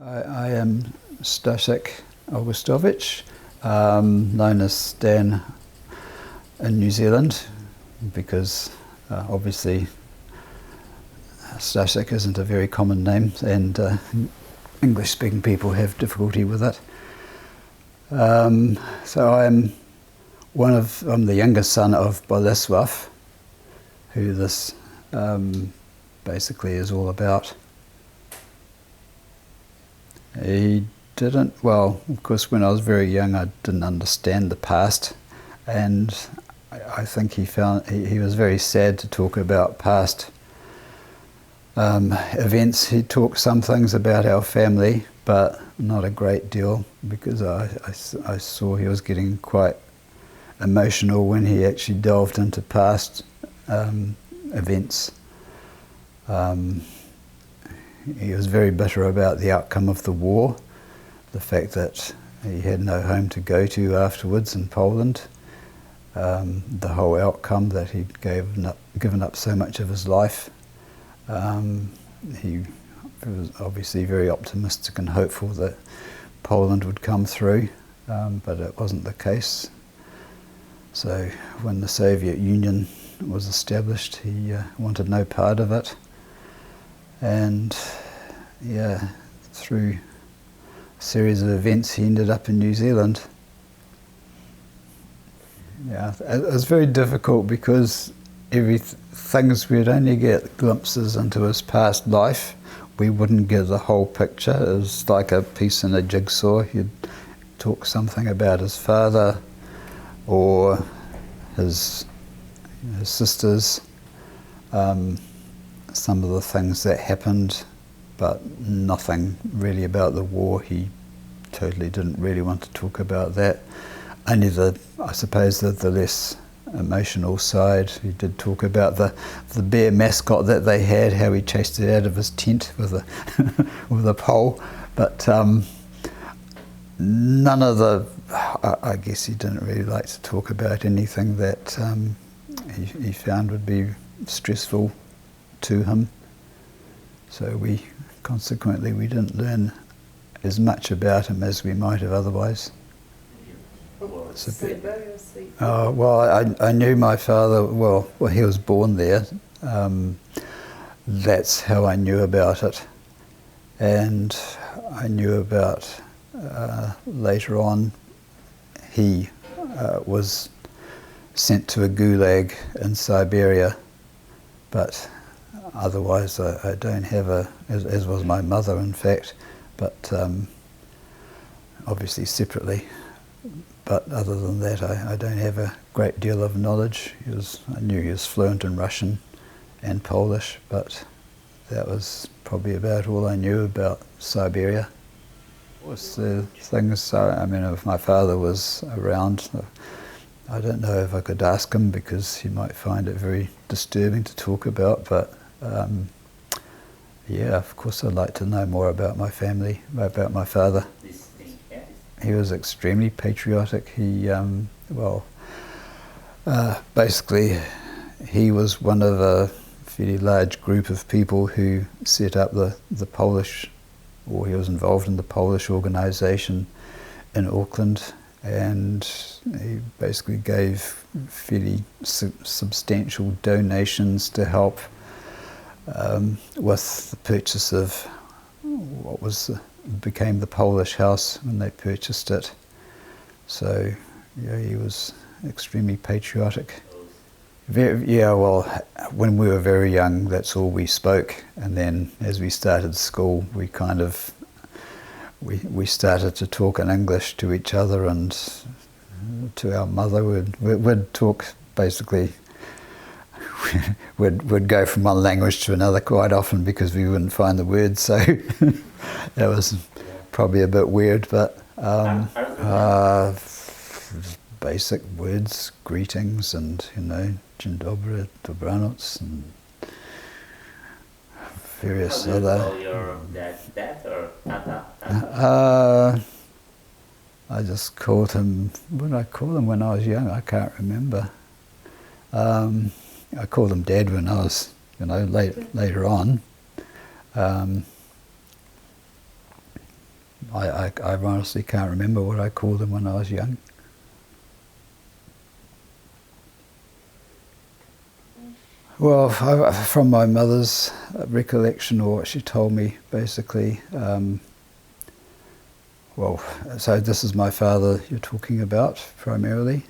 I am Staszek Augustowicz, known as Stan in New Zealand, because obviously Staszek isn't a very common name, and English-speaking people have difficulty with it. So I'm the youngest son of Bolesław, who this basically is all about. He didn't, well, of course, when I was very young, I didn't understand the past, and I think he was very sad to talk about past events. He talked some things about our family, but not a great deal, because I saw he was getting quite emotional when he actually delved into past events. He was very bitter about the outcome of the war, the fact that he had no home to go to afterwards in Poland, the whole outcome that he'd given up so much of his life. He was obviously very optimistic and hopeful that Poland would come through, but it wasn't the case. So when the Soviet Union was established, he wanted no part of it. And yeah, through a series of events, he ended up in New Zealand. Yeah, it was very difficult because things we'd only get glimpses into his past life. We wouldn't get the whole picture. It was like a piece in a jigsaw. He'd talk something about his father or his sisters. Some of the things that happened, but nothing really about the war. He totally didn't really want to talk about that. Only I suppose the less emotional side. He did talk about the bear mascot that they had, how he chased it out of his tent with a pole. But none of I guess he didn't really like to talk about anything that he found would be stressful to him. So consequently we didn't learn as much about him as we might have otherwise. Well, I knew my father, well, he was born there. That's how I knew about it. And I knew about, later on, he was sent to a gulag in Siberia, but otherwise I don't have as was my mother in fact, but obviously separately. But other than that, I don't have a great deal of knowledge. I knew he was fluent in Russian and Polish, but that was probably about all I knew about Siberia. What's the things, I mean, if my father was around, I don't know if I could ask him because he might find it very disturbing to talk about, but yeah, of course I'd like to know more about my family, about my father. He was extremely patriotic. He, basically he was one of a fairly large group of people who set up the Polish, or he was involved in the Polish organisation in Auckland, and he basically gave fairly substantial donations to help with the purchase of what became the Polish House when they purchased it. So yeah, he was extremely patriotic. Well, when we were very young, that's all we spoke, and then as we started school, we kind of we started to talk in English to each other and to our mother. We'd talk basically. We'd go from one language to another quite often because we wouldn't find the words, so that was probably a bit weird, but basic words, greetings, and dzień dobry, dobranoc, and various other. How do you call your dad or tata? I just called him. What did I call him when I was young? I can't remember. I called him Dad when I was, later on. I honestly can't remember what I called them when I was young. Well, from my mother's recollection, or what she told me, basically, so this is my father you're talking about, primarily.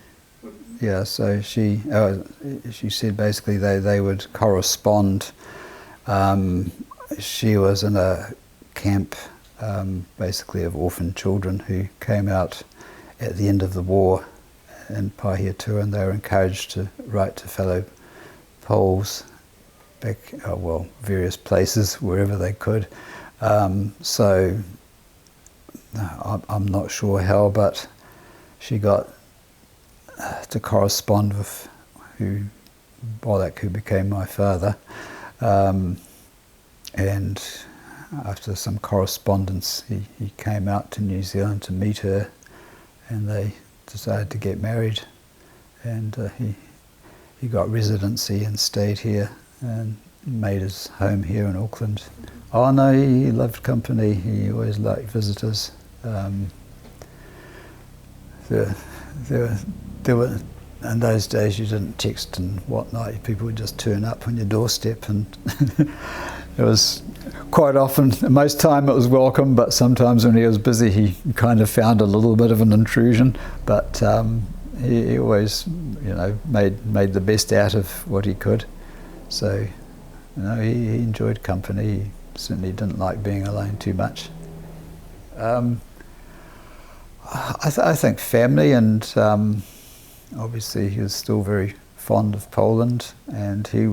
Yeah, so she said basically they would correspond. She was in a camp, basically of orphan children who came out at the end of the war in Pahiatua, and they were encouraged to write to fellow Poles back, various places, wherever they could. So I'm not sure how, but she got to correspond with who became my father. And after some correspondence, he came out to New Zealand to meet her, and they decided to get married. And he got residency and stayed here and made his home here in Auckland. Oh no, he loved company. He always liked visitors. There were, in those days, you didn't text and whatnot. People would just turn up on your doorstep, and it was quite often, most time it was welcome, but sometimes when he was busy, he kind of found a little bit of an intrusion. But he always, made the best out of what he could. So, he enjoyed company. He certainly didn't like being alone too much. I think family, and obviously he was still very fond of Poland, and he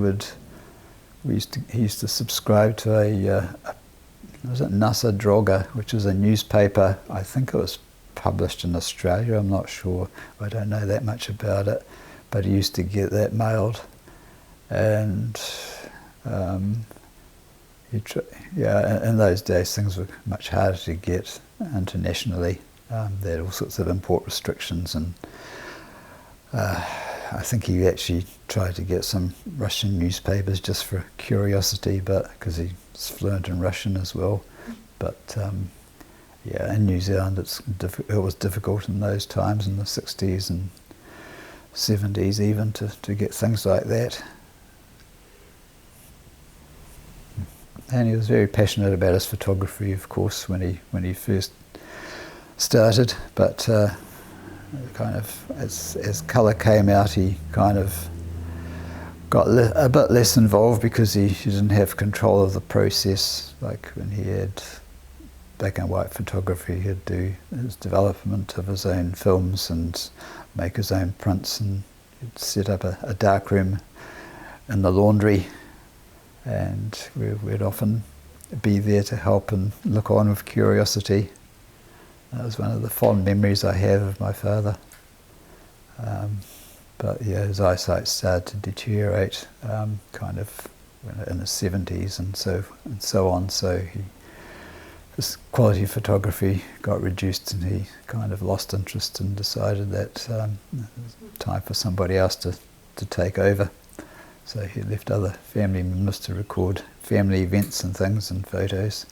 used to subscribe to was it Nasa Droga, which is a newspaper. I think it was published in Australia, I'm not sure. I don't know that much about it, but he used to get that mailed, and in those days things were much harder to get internationally. They had all sorts of import restrictions, and I think he actually tried to get some Russian newspapers just for curiosity, but because he's fluent in Russian as well. But in New Zealand it was difficult in those times, in the 60s and 70s even, to get things like that. And he was very passionate about his photography, of course, when he first started, but kind of as colour came out, he kind of got a bit less involved because he didn't have control of the process. Like when he had black and white photography, he'd do his development of his own films and make his own prints, and he'd set up a dark room in the laundry, and we'd often be there to help and look on with curiosity. That was one of the fond memories I have of my father. But his eyesight started to deteriorate kind of in the 70s and so on. So his quality of photography got reduced, and he kind of lost interest and decided that it was time for somebody else to take over. So he left other family members to record family events and things and photos.